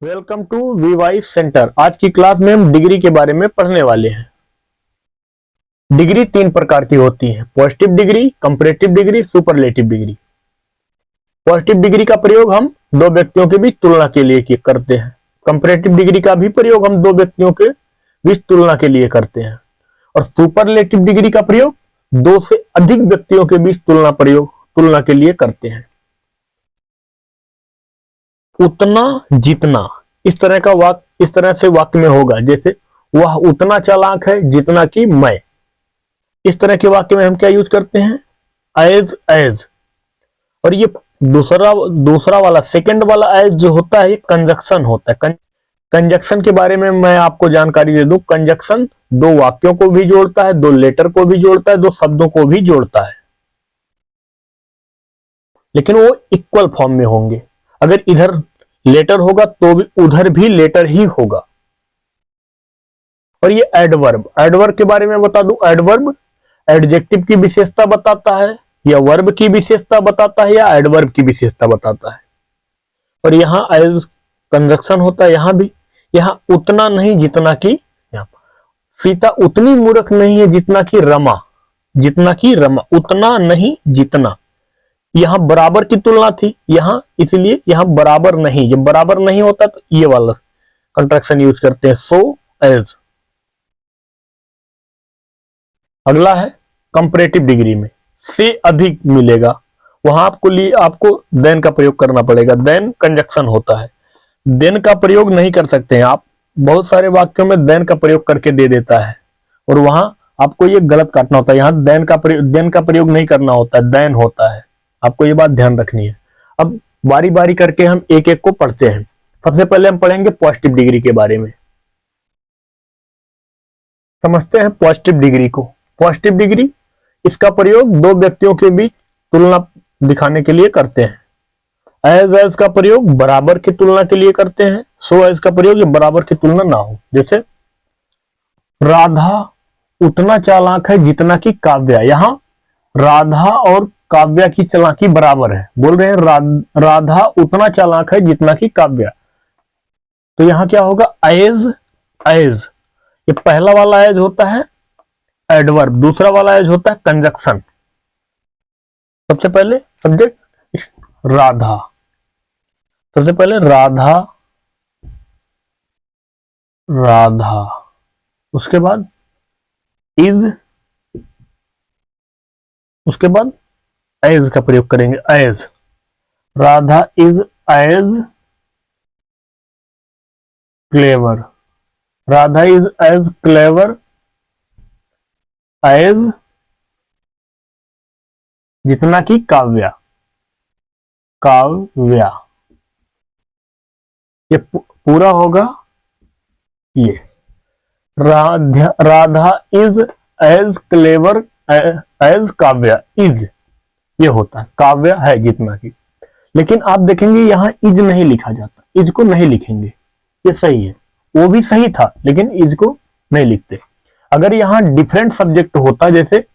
Welcome to VY centre. आज की class में हम डिग्री के बारे में पढ़ने वाले हैं। डिग्री तीन प्रकार की होती है, positive degree, comparative degree, superlative degree. Positive degree का प्रयोग हम दो व्यक्तियों के बीच तुलना के लिए करते हैं। कंपैरेटिव डिग्री का भी प्रयोग हम दो व्यक्तियों के बीच तुलना के लिए करते हैं। और सुपरलेटिव डिग्री का प्रयोग दो से अधिक व्यक्तियों के बीच तुलना के लिए करते हैं। उतना जितना, इस तरह से वाक्य में होगा, जैसे वह उतना चालाक है जितना कि मैं। इस तरह के वाक्य में हम क्या यूज करते हैं? एज। और ये दूसरा वाला, सेकंड वाला एज जो होता है, ये कंजक्शन होता है। कंजक्शन के बारे में मैं आपको जानकारी दे दूं। कंजक्शन दो वाक्यों को भी जोड़ता है, दो लेटर को भी जोड़ता है, दो शब्दों को भी जोड़ता है, लेकिन वो इक्वल फॉर्म में होंगे। अगर इधर लेटर होगा तो भी उधर भी लेटर ही होगा। और ये एडवर्ब के बारे में बता दूं। एडवर्ब एडजेक्टिव की विशेषता बताता है, या वर्ब की विशेषता बताता है, या एडवर्ब की विशेषता बताता है। और यहां एज कंजक्शन होता है। यहां उतना नहीं जितना कि, सीता उतनी मूर्ख नहीं है जितना कि रमा। उतना नहीं जितना। यहां बराबर की तुलना थी, इसलिए यहां बराबर नहीं। जब बराबर नहीं होता तो ये वाला कंट्रैक्शन यूज करते हैं, सो एज। अगला है कंपैरेटिव डिग्री में से अधिक मिलेगा, वहां आपको देन का प्रयोग करना पड़ेगा। देन कंजक्शन होता है। देन का प्रयोग नहीं कर सकते हैं आप। बहुत सारे वाक्यों में देन का प्रयोग करके दे देता है, और वहां आपको ये गलत काटना होता है। यहां देन का प्रयोग नहीं करना होता है, देन होता है। आपको ये बात ध्यान रखनी है। अब बारी बारी करके हम एक एक को पढ़ते हैं। सबसे पहले हम पढ़ेंगे पॉजिटिव डिग्री के बारे में। समझते हैं पॉजिटिव डिग्री को। पॉजिटिव डिग्री, इसका प्रयोग दो व्यक्तियों के बीच तुलना दिखाने के लिए करते हैं। एज का प्रयोग बराबर की तुलना के लिए करते हैं। सो एज का प्रयोग बराबर की तुलना ना हो। जैसे राधा उतना चालाक है जितना कि काव्या। यहां राधा और काव्या की चालाकी बराबर है। बोल रहे हैं राधा उतना चालाक है जितना कि काव्या। तो यहां क्या होगा? एज। ये पहला वाला एज होता है एडवर्ब, दूसरा वाला एज होता है कंजक्शन। सबसे पहले सब्जेक्ट राधा, सबसे पहले राधा, उसके बाद इज, उसके बाद एज का प्रयोग करेंगे। As Radha is as clever. Radha is as clever as जितना कि काव्या। ये पूरा होगा। ये Radha is as clever as Kavya. Is ये होता है, काव्या है जितना कि। लेकिन आप देखेंगे यहां इज नहीं लिखा जाता। इज को नहीं लिखेंगे, ये सही है। वो भी सही था, लेकिन इज को नहीं लिखते। अगर यहाँ डिफरेंट सब्जेक्ट होता, जैसे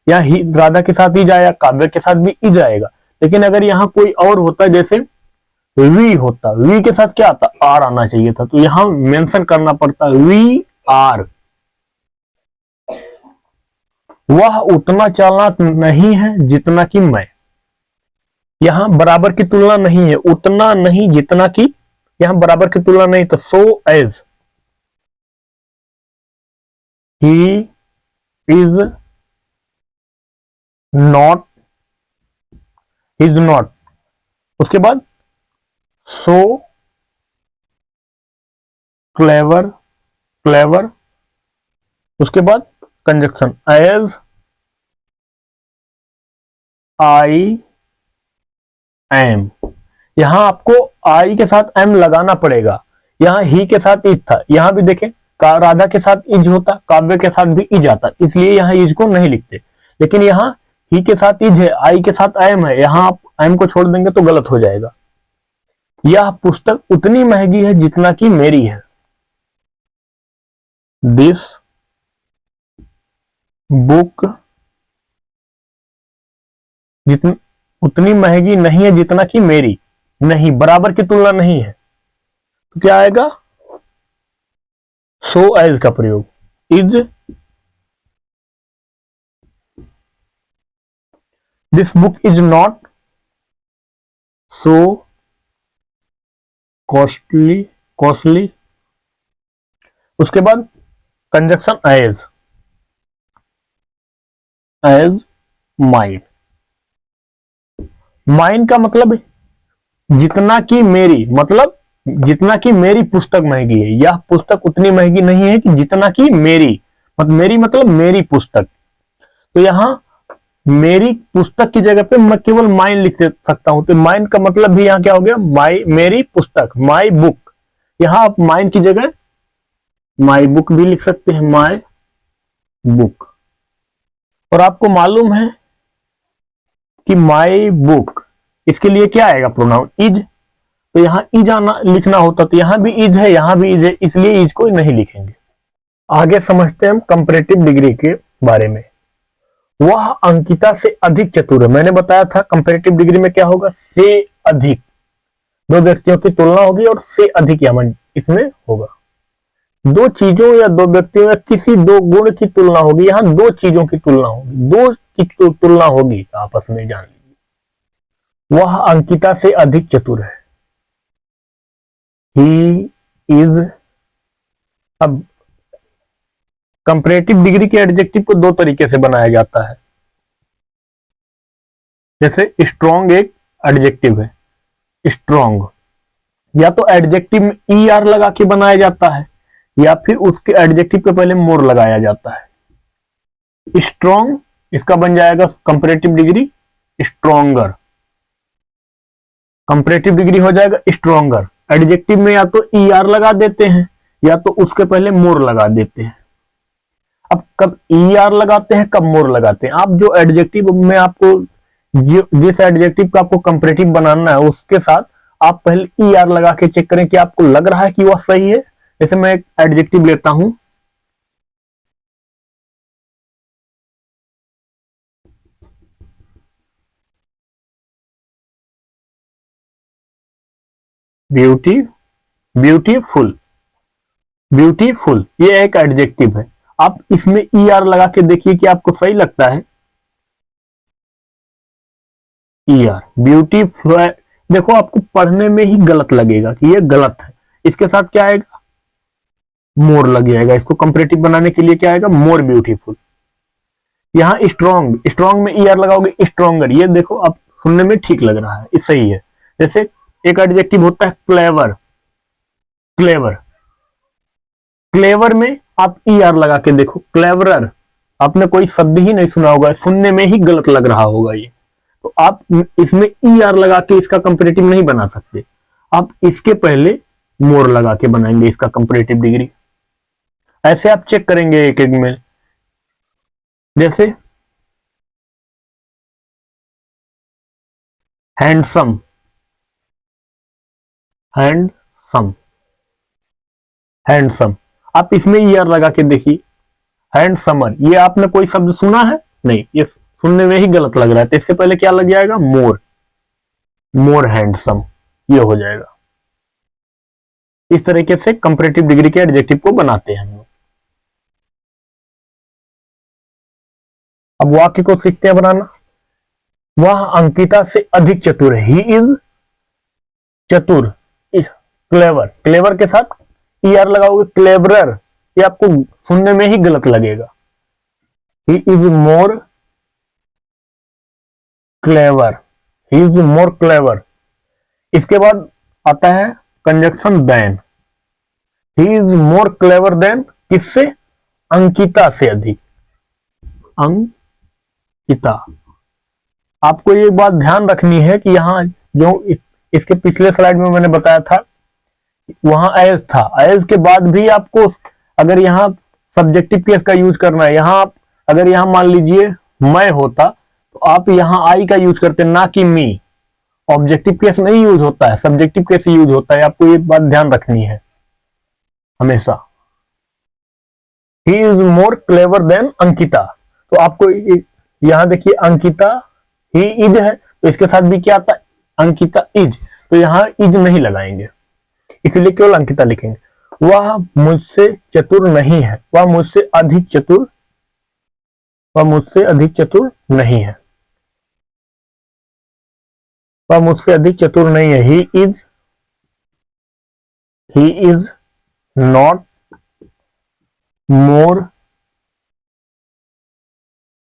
यहाँ राधा के साथ इज आया, काव्य के साथ भी इज आएगा। लेकिन अगर यहाँ कोई और होता, जैसे वी होता, वी के साथ क्या आता? आर आना चाहिए था। तो यहां मेंशन करना पड़ता वी आर। वह उतना चालाक नहीं है जितना कि मैं। यहां बराबर की तुलना नहीं है, उतना नहीं जितना कि, यहां बराबर की तुलना नहीं। तो so as he is not, उसके बाद सो क्लेवर, उसके बाद कंजक्शन एज आई एम। यहां आपको आई के साथ एम लगाना पड़ेगा। यहां ही के साथ इज था, यहां भी देखें राधा के साथ इज होता, काव्य के साथ भी इज आता, इसलिए यहां इज को नहीं लिखते। लेकिन यहां ही के साथ इज है, आई के साथ एम है, यहां आप एम को छोड़ देंगे तो गलत हो जाएगा। यह पुस्तक उतनी महंगी है जितना कि मेरी है। दिस बुक उतनी महंगी नहीं है जितना कि मेरी। नहीं, बराबर की तुलना नहीं है। तो क्या आएगा, सो एज का प्रयोग, is this book is not so costly. उसके बाद कंजक्शन एज माइन। माइन का मतलब जितना की मेरी, मतलब जितना की मेरी पुस्तक महंगी है, यह पुस्तक उतनी महंगी नहीं है कि जितना की मेरी, मेरी मतलब मेरी पुस्तक। तो यहां मेरी पुस्तक की जगह पे मैं केवल माइन लिख सकता हूं, तो माइन का मतलब भी यहां क्या हो गया, मेरी पुस्तक, माई बुक। यहां आप माइन की जगह माई बुक भी लिख सकते हैं, माई बुक। और आपको मालूम है कि माई बुक, इसके लिए क्या आएगा, प्रोनाउन इज। तो यहां इज आना लिखना होता, तो यहां भी इज है, यहां भी इज है, इसलिए इज को नहीं लिखेंगे। आगे समझते हैं हम कंपैरेटिव डिग्री के बारे में। वह अंकिता से अधिक चतुर है। मैंने बताया था कंपैरेटिव डिग्री में क्या होगा, से अधिक, दो व्यक्तियों की तुलना होगी और से अधिक यमन इसमें होगा। दो चीजों या दो व्यक्तियों या किसी दो गुण की तुलना होगी, यहां दो चीजों की तुलना होगी, दो की तुलना होगी आपस में, जान लीजिए। वह अंकिता से अधिक चतुर है, ही इज। अब कंपैरेटिव डिग्री के एडजेक्टिव को दो तरीके से बनाया जाता है। जैसे स्ट्रॉन्ग एक एडजेक्टिव है, स्ट्रॉन्ग, या तो एडजेक्टिव में ई आर लगा के बनाया जाता है, या फिर उसके एडजेक्टिव के पहले मोर लगाया जाता है। स्ट्रॉन्ग, इसका बन जाएगा comparative degree stronger, comparative degree हो जाएगा स्ट्रॉन्गर। एडजेक्टिव में या तो ई आर लगा देते हैं, या तो उसके पहले मोर लगा देते हैं। अब कब ई आर लगाते हैं, कब मोर लगाते हैं, आप जो एडजेक्टिव में आपको, जिस एडजेक्टिव का आपको कंपैरेटिव बनाना है उसके साथ आप पहले ई आर लगा के चेक करें कि आपको लग रहा है कि वह सही है। जैसे मैं एक एडजेक्टिव लेता हूं, ब्यूटी, ब्यूटीफुल, ब्यूटीफुल, ये एक एडजेक्टिव है। आप इसमें ई आर लगा के देखिए कि आपको सही लगता है। ई आर ब्यूटीफुल, देखो आपको पढ़ने में ही गलत लगेगा कि ये गलत है। इसके साथ क्या आएगा, मोर लग जाएगा। इसको कंपैरेटिव बनाने के लिए क्या आएगा, मोर ब्यूटीफुल। यहां स्ट्रॉन्ग, स्ट्रॉन्ग में ई आर लगाओगे स्ट्रॉन्गर, ये देखो आप सुनने में ठीक लग रहा है, ये सही है। जैसे एक एडजेक्टिव होता है क्लेवर, क्लेवर, क्लेवर में आप ई आर लगा के देखो, क्लेवरर, आपने कोई शब्द ही नहीं सुना होगा, सुनने में ही गलत लग रहा होगा ये। तो आप इसमें ई आर लगा के इसका कंपैरेटिव नहीं बना सकते, आप इसके पहले मोर लगा के बनाएंगे इसका कंपैरेटिव डिग्री। ऐसे आप चेक करेंगे एक एक में। जैसे हैंडसम, हैंडसम, हैंडसम, आप इसमें ई आर लगा के देखिए। हैंडसमर, ये आपने कोई शब्द सुना है नहीं, ये सुनने में ही गलत लग रहा है, तो इसके पहले क्या लग जाएगा, मोर, मोर हैंडसम, ये हो जाएगा। इस तरीके से कंपैरेटिव डिग्री के एडजेक्टिव को बनाते हैं हम लोग। अब वाक्य को सीखते हैं बनाना। वह अंकिता से अधिक चतुर है, ही इज चतुर, क्लेवर, क्लेवर के साथ ई आर लगाओगे, क्लेवरर, ये आपको सुनने में ही गलत लगेगा। He is more clever, he is more clever. इसके बाद आता है conjunction than, he is more clever than, किससे, अंकिता से अधिक, अंकिता। आपको ये बात ध्यान रखनी है कि यहां जो इसके पिछले स्लाइड में मैंने बताया था, वहां एज था, एज के बाद भी आपको अगर यहां सब्जेक्टिव केस का यूज करना है, यहां अगर यहां मान लीजिए मैं होता तो आप यहां आई का यूज करते, ना कि मी। ऑब्जेक्टिव केस नहीं यूज होता है, सब्जेक्टिव केस यूज होता है, आपको ये बात ध्यान रखनी है हमेशा। He is more clever than Ankita, तो आपको यहां देखिए अंकिता, ही इज है, तो इसके साथ भी क्या आता है, अंकिता इज, तो यहां इज नहीं लगाएंगे। इसलिए केवल अंकिता लिखेंगे। वह मुझसे चतुर नहीं है, वह मुझसे अधिक चतुर, वह मुझसे अधिक चतुर नहीं है, वह मुझसे अधिक चतुर नहीं है। He is not more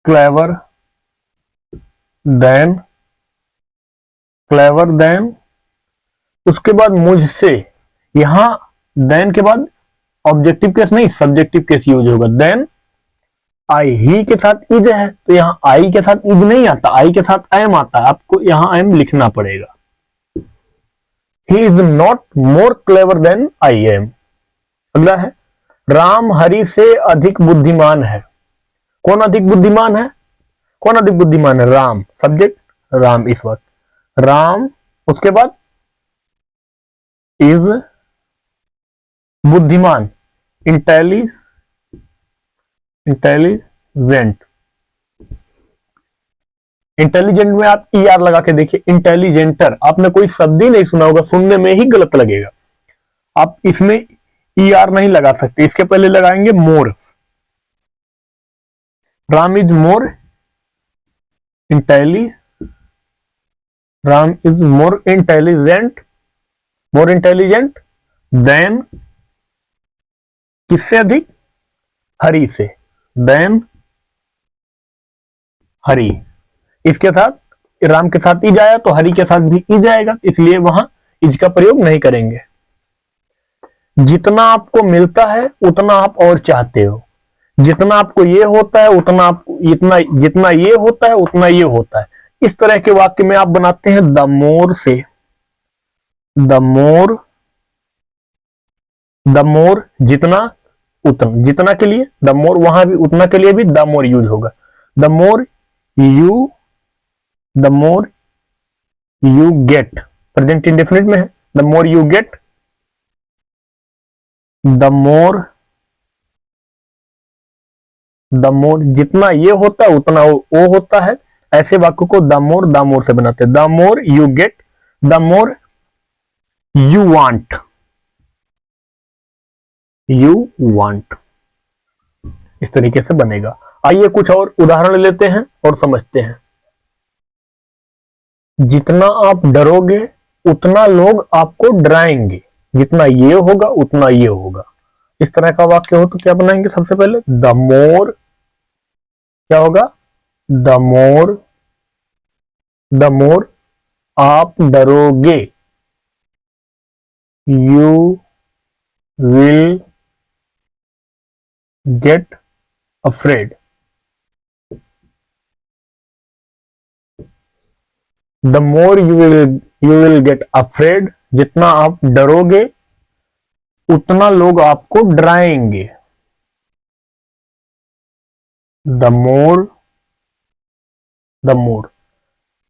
clever than, उसके बाद मुझसे, यहां देन के बाद ऑब्जेक्टिव केस नहीं सब्जेक्टिव केस यूज होगा। देन आई, ही के साथ इज है तो यहां आई के साथ इज नहीं आता, आई के साथ एम आता है, आपको यहां एम लिखना पड़ेगा। He is not more clever than I am. अगला है राम हरि से अधिक बुद्धिमान है। कौन अधिक बुद्धिमान है? कौन अधिक बुद्धिमान है? राम, सब्जेक्ट राम इस वक्त, राम, उसके बाद इज बुद्धिमान, इंटेलिजेंट। इंटेलिजेंट में आप ई आर लगा के देखिए, इंटेलिजेंटर, आपने कोई शब्द ही नहीं सुना होगा, सुनने में ही गलत लगेगा। आप इसमें ई आर नहीं लगा सकते, इसके पहले लगाएंगे more. Ram is more intelli, Ram is more intelligent than, किससे अधिक? हरि से, देन हरि। इसके साथ राम के साथ इज आया तो हरि के साथ भी इज आएगा, इसलिए वहां इज का प्रयोग नहीं करेंगे। जितना आपको मिलता है उतना आप और चाहते हो, जितना आपको ये होता है उतना आप, जितना ये होता है उतना ये होता है। इस तरह के वाक्य में आप बनाते हैं द मोर से, द मोर जितना, उतना, जितना के लिए द मोर, वहां भी उतना के लिए भी द मोर यूज होगा। The more you get, present indefinite में है, the more you get, the more जितना ये होता है उतना वो होता है। ऐसे वाक्य को द मोर से बनाते हैं। The more you get, the more you want, इस तरीके से बनेगा। आइए कुछ और उदाहरण लेते हैं और समझते हैं। जितना आप डरोगे उतना लोग आपको डराएंगे, जितना ये होगा उतना ये होगा। इस तरह का वाक्य हो तो क्या बनाएंगे? सबसे पहले द मोर, क्या होगा? द मोर आप डरोगे, you will get afraid. The more you will get afraid, जितना आप डरोगे उतना लोग आपको डराएंगे। द मोर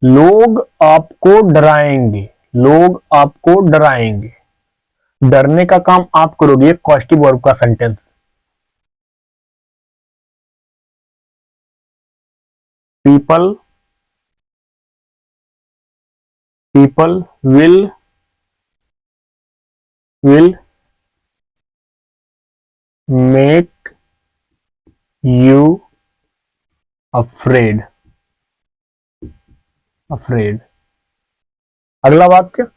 लोग आपको डराएंगे, लोग आपको डराएंगे। डरने का काम आप करोगे, कॉस्टिव वर्ब का sentence. People will make you afraid। अगला वाक्य,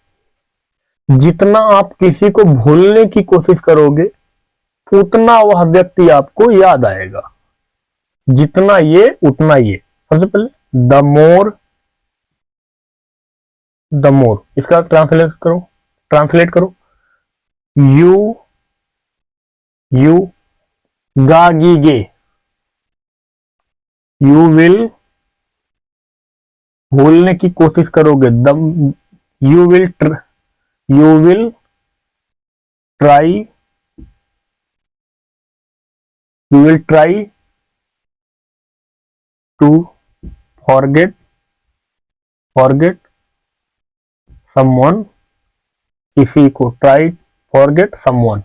जितना आप किसी को भूलने की कोशिश करोगे उतना वह व्यक्ति आपको याद आएगा। जितना ये उतना ये। सबसे पहले द मोर, इसका ट्रांसलेट करो। यू गागीगे, यू विल भूलने की कोशिश करोगे। You will try to forget someone, किसी को, try forget someone.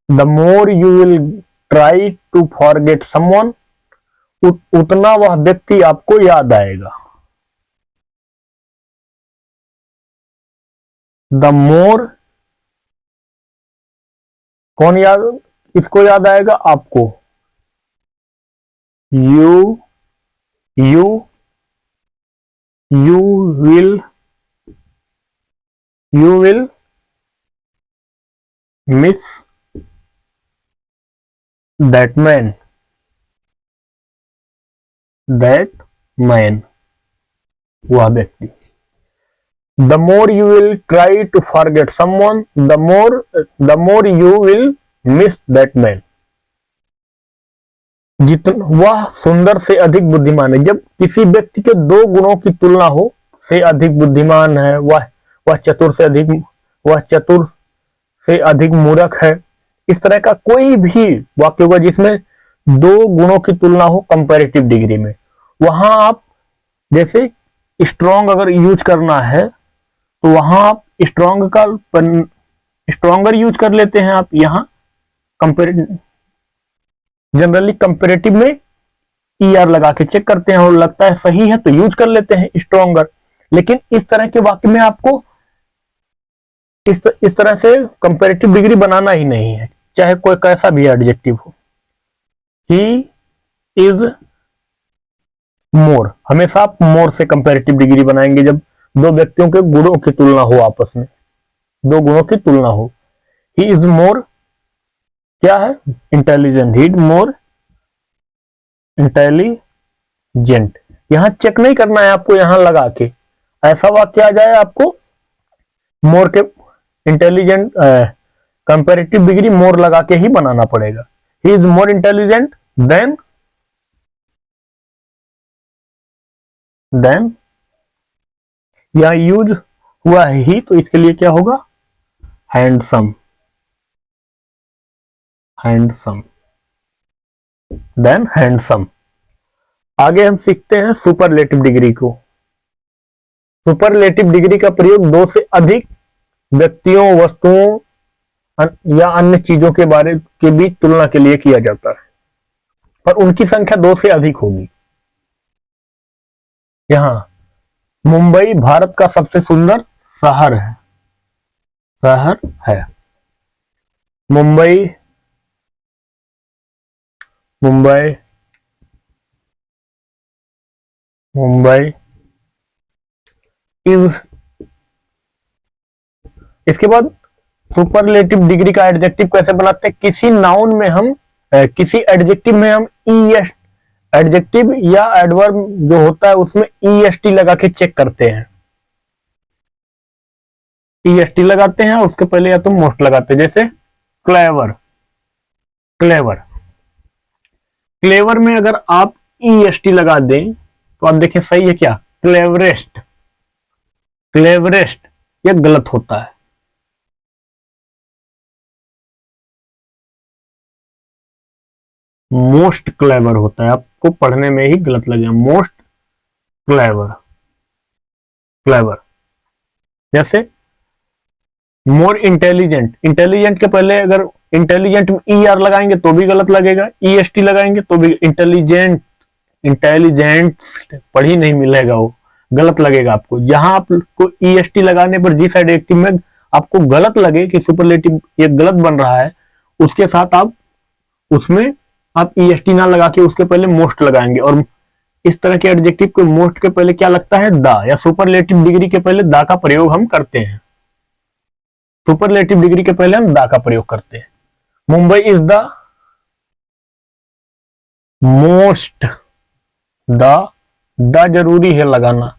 The more you will try to forget someone, उतना वह व्यक्ति आपको याद आएगा। द मोर, कौन याद, किसको याद आएगा आपको, you you you will miss that man, वह व्यक्ति। The more you will try to forget someone, the more you will miss that man. जितना वह सुंदर से अधिक बुद्धिमान है, जब किसी व्यक्ति के दो गुणों की तुलना हो, से अधिक बुद्धिमान है, वह चतुर से अधिक मूर्ख है, इस तरह का कोई भी वाक्य होगा जिसमें दो गुणों की तुलना हो कंपैरेटिव डिग्री में, वहां आप जैसे स्ट्रॉन्ग अगर यूज करना है तो वहां आप स्ट्रॉन्ग का स्ट्रॉन्गर यूज कर लेते हैं। आप यहां जनरली कंपैरेटिव में ER लगा के चेक करते हैं और लगता है सही है तो यूज कर लेते हैं स्ट्रॉन्गर। लेकिन इस तरह के वाक्य में आपको इस तरह से कंपैरेटिव डिग्री बनाना ही नहीं है, चाहे कोई कैसा भी एडजेक्टिव हो। ही इज मोर, हमेशा आप मोर से कंपैरेटिव डिग्री बनाएंगे जब दो व्यक्तियों के गुणों की तुलना हो, आपस में दो गुणों की तुलना हो। ही इज मोर क्या है, intelligent, he is more intelligent. यहां चेक नहीं करना है आपको, यहां लगा के ऐसा वाक्य आ जाए आपको मोर के इंटेलिजेंट कंपैरेटिव डिग्री मोर लगा के ही बनाना पड़ेगा। He is more intelligent then यहां यूज हुआ है ही, तो इसके लिए क्या होगा, हैंडसम देन हैंडसम। आगे हम सीखते हैं सुपरलेटिव डिग्री को। सुपरलेटिव डिग्री का प्रयोग दो से अधिक व्यक्तियों, वस्तुओं या अन्य चीजों के बारे के बीच तुलना के लिए किया जाता है, पर उनकी संख्या दो से अधिक होगी। यहां मुंबई भारत का सबसे सुंदर शहर है। मुंबई इज, इसके बाद सुपरलेटिव डिग्री का एडजेक्टिव कैसे बनाते हैं, किसी नाउन में हम किसी एडजेक्टिव में हम एडजेक्टिव या एडवर्ब जो होता है उसमें EST लगा के चेक करते हैं। EST लगाते हैं, उसके पहले या तो मोस्ट लगाते हैं, जैसे क्लेवर में अगर आप EST लगा दें तो आप देखें सही है क्या, क्लेवरेस्ट यह गलत होता है। मोस्ट क्लेवर होता है, आपको पढ़ने में ही गलत लगेगा, मोस्ट क्लेवर। जैसे मोर इंटेलिजेंट के पहले अगर इंटेलिजेंट में ER लगाएंगे तो भी गलत लगेगा, EST लगाएंगे तो भी इंटेलिजेंट पढ़ ही नहीं मिलेगा, वो गलत लगेगा आपको। जहां आपको EST लगाने पर जिस एडजेक्टिव में आपको गलत लगे कि सुपरलेटिव ये गलत बन रहा है, उसके साथ आप उसमें आप EST ना लगा के उसके पहले मोस्ट लगाएंगे। और इस तरह के एडजेक्टिव को मोस्ट के पहले क्या लगता है, द, या सुपरलेटिव डिग्री के पहले द का प्रयोग हम करते हैं। सुपरलेटिव डिग्री के पहले हम द का प्रयोग करते हैं। Mumbai is the most, the जरूरी है लगाना।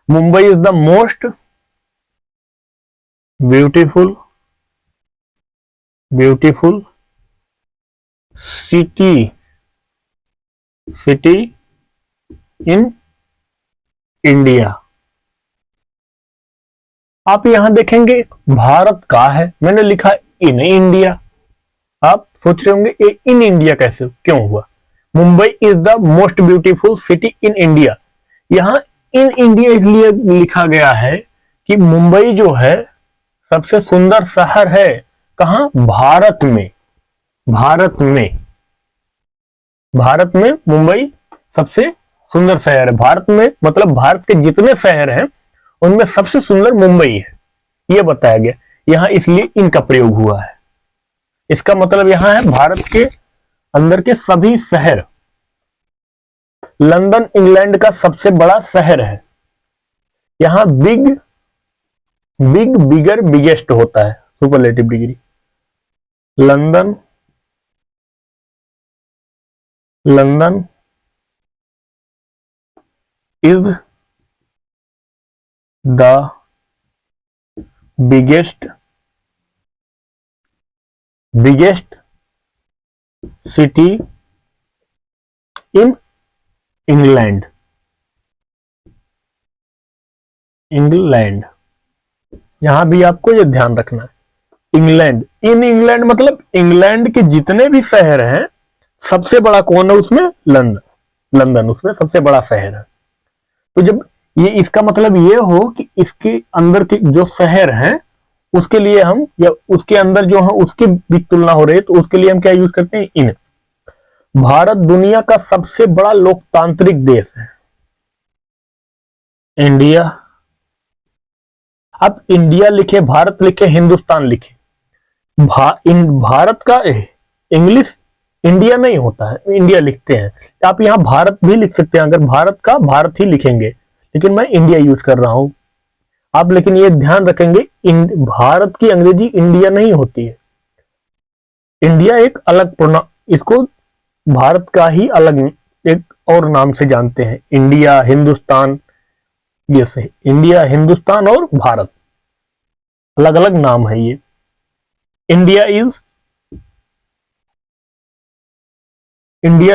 Mumbai is the most beautiful city in India. आप यहां देखेंगे भारत का है, मैंने लिखा इन इंडिया। आप सोच रहे होंगे ये इन इंडिया कैसे क्यों हुआ। Mumbai is the most beautiful city in India, यहां इन इंडिया इसलिए लिखा गया है कि मुंबई जो है सबसे सुंदर शहर है। कहां, भारत में मुंबई सबसे सुंदर शहर है। भारत में मतलब भारत के जितने शहर हैं उनमें सबसे सुंदर मुंबई है, ये बताया गया। यहां इसलिए इनका प्रयोग हुआ है। इसका मतलब यहां है भारत के अंदर के सभी शहर। लंदन इंग्लैंड का सबसे बड़ा शहर है। यहां बिग, बिगर, बिगेस्ट होता है superlative degree. London is the biggest city in England. यहां भी आपको यह ध्यान रखना है, इंग्लैंड, इन इंग्लैंड मतलब इंग्लैंड के जितने भी शहर हैं सबसे बड़ा कौन है उसमें? लंदन उसमें सबसे बड़ा शहर है। तो जब ये, इसका मतलब ये हो कि इसके अंदर के जो शहर हैं उसके लिए हम, या उसके अंदर जो है उसकी भी तुलना हो रही है, तो उसके लिए हम क्या यूज करते हैं? इन। भारत दुनिया का सबसे बड़ा लोकतांत्रिक देश है। इंडिया, अब इंडिया लिखे, भारत लिखे, हिंदुस्तान लिखे, भारत का इंग्लिश इंडिया नहीं होता है, इंडिया लिखते हैं। आप यहां भारत भी लिख सकते हैं, अगर भारत का भारत ही लिखेंगे, लेकिन मैं इंडिया यूज कर रहा हूं आप। लेकिन ये ध्यान रखेंगे, भारत की अंग्रेजी इंडिया नहीं होती है। इंडिया एक अलग इसको भारत का ही अलग एक और नाम से जानते हैं। इंडिया, हिंदुस्तान, ये सही, इंडिया, हिंदुस्तान और भारत अलग अलग नाम है ये। इंडिया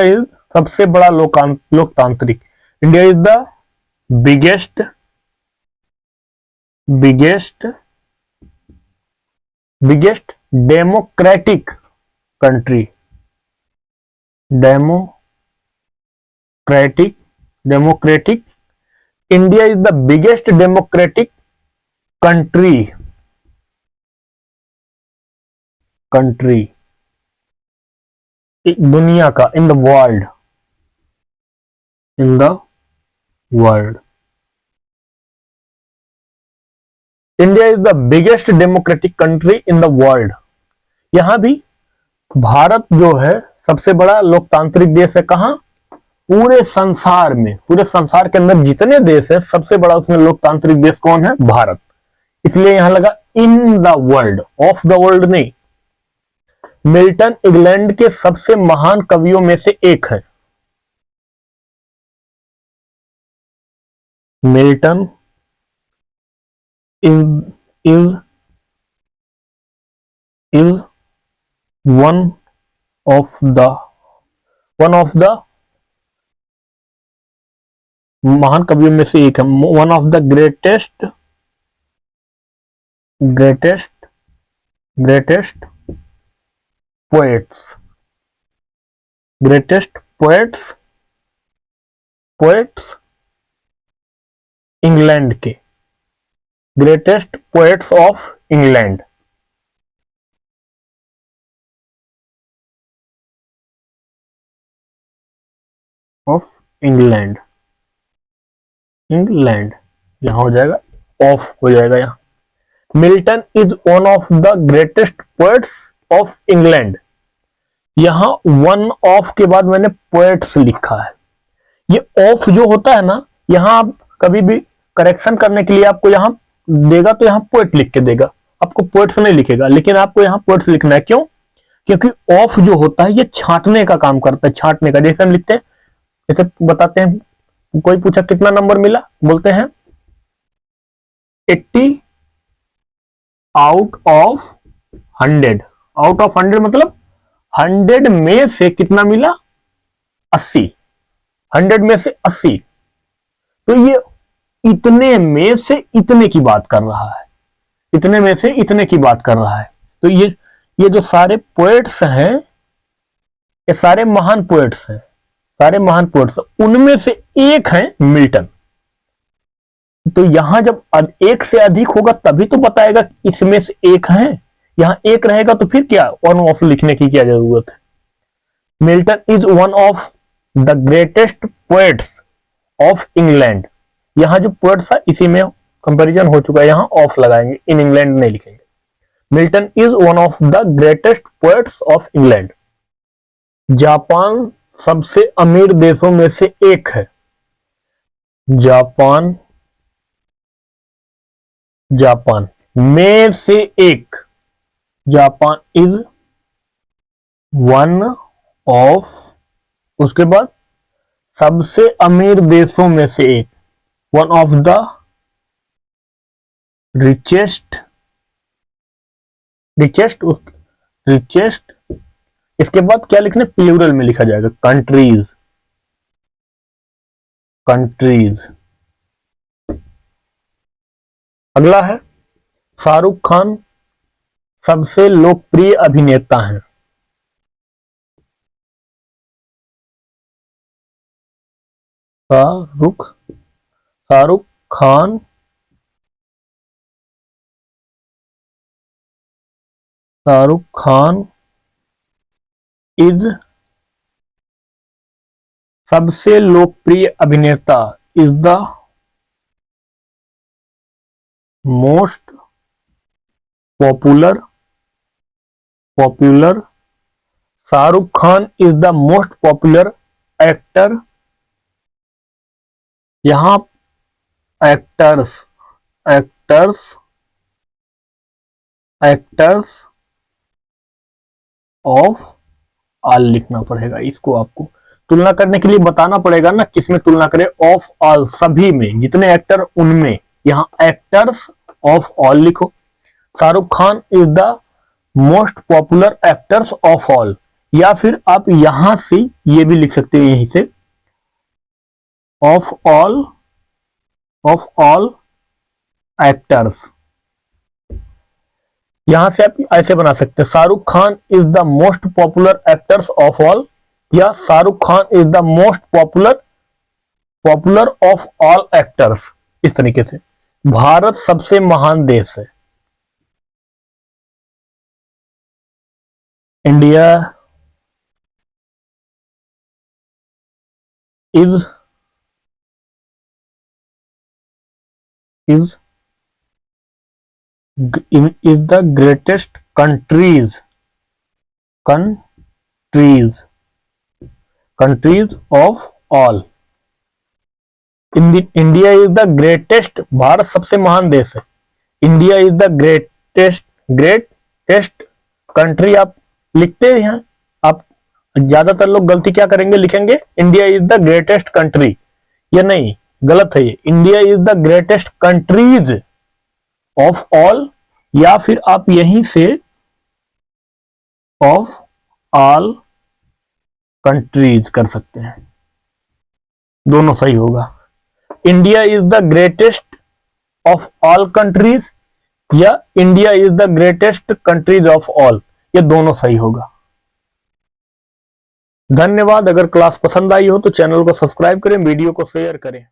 इज सबसे बड़ा लोकतांत्रिक। India is the biggest democratic country. Democratic India is the biggest democratic country दुनिया का, in the world. India is the biggest democratic country in the world. यहां भी भारत जो है सबसे बड़ा लोकतांत्रिक देश है। कहां? पूरे संसार में, पूरे संसार के अंदर जितने देश है सबसे बड़ा उसमें लोकतांत्रिक देश कौन है? भारत। इसलिए यहां लगा in the world, of the world नहीं। मिल्टन इंग्लैंड के सबसे महान कवियों में से एक है। Milton is one of the महान कवियों में से एक है। One of the greatest poets England के, greatest poets of England. England यहां हो जाएगा, ऑफ हो जाएगा यहां। Milton is one of the greatest poets of England. यहां वन ऑफ के बाद मैंने पोएट्स लिखा है। ये ऑफ जो होता है ना, यहां आप कभी भी करेक्शन करने के लिए आपको यहां देगा तो यहां पोएट लिख के देगा, आपको पोएट्स नहीं लिखेगा, लेकिन आपको यहां पोएट्स लिखना है। क्यों? क्योंकि ऑफ जो होता है ये छांटने का काम करता है, छांटने का। जैसे हम लिखते हैं, जैसे बताते हैं, कोई पूछा कितना नंबर मिला, बोलते हैं 80 आउट ऑफ 100। आउट ऑफ 100 मतलब 100 में से कितना मिला? 80। 100 में से 80, तो ये इतने में से इतने की बात कर रहा है, इतने में से इतने की बात कर रहा है। तो ये जो सारे पोएट्स हैं, ये सारे महान पोएट्स हैं, उनमें से एक है मिल्टन। तो यहां जब एक से अधिक होगा तभी तो बताएगा इसमें से एक है। यहां एक रहेगा तो फिर क्या वन ऑफ लिखने की क्या जरूरत है? Milton is one of the greatest poets of England. यहां जो पोएट्स है इसी में कंपैरिजन हो चुका है, यहां ऑफ लगाएंगे, इन इंग्लैंड नहीं लिखेंगे। Milton is one of the greatest poets of England. Japan सबसे अमीर देशों में से एक है। जापान में से एक, जापान इज वन ऑफ, उसके बाद सबसे अमीर देशों में से एक, वन ऑफ द रिचेस्ट, इसके बाद क्या लिखना, प्लूरल में लिखा जाएगा, कंट्रीज। अगला है शाहरुख खान सबसे लोकप्रिय अभिनेता हैं। शाहरुख खान इज सबसे लोकप्रिय अभिनेता, is the most popular, Shahrukh Khan is the most popular actor. यहां एक्टर्स ऑफ ऑल लिखना पड़ेगा, इसको आपको तुलना करने के लिए बताना पड़ेगा ना, किसमें तुलना करें, ऑफ ऑल, सभी में, जितने एक्टर उनमें, यहां एक्टर्स ऑफ ऑल लिखो। Shahrukh Khan is the most popular actors of all, या फिर आप यहां से ये भी लिख सकते हैं, यहीं से ऑफ ऑल एक्टर्स, यहां से आप ऐसे बना सकते हैं, Shahrukh Khan is the most popular actors of all, या Shahrukh Khan is the most popular of all actors, इस तरीके से। भारत सबसे महान देश है। India is the greatest countries of all. India is the greatest, Bharat सबसे महान देश है। India is the greatest country आप लिखते हैं, आप ज्यादातर लोग गलती क्या करेंगे, लिखेंगे India is the greatest country, ये नहीं, गलत है ये, India is the greatest countries of all, या फिर आप यहीं से ऑफ ऑल कंट्रीज कर सकते हैं, दोनों सही होगा। India is the greatest of all countries या India is the greatest countries of all, ये दोनों सही होगा। धन्यवाद। अगर क्लास पसंद आई हो तो चैनल को सब्सक्राइब करें, वीडियो को शेयर करें।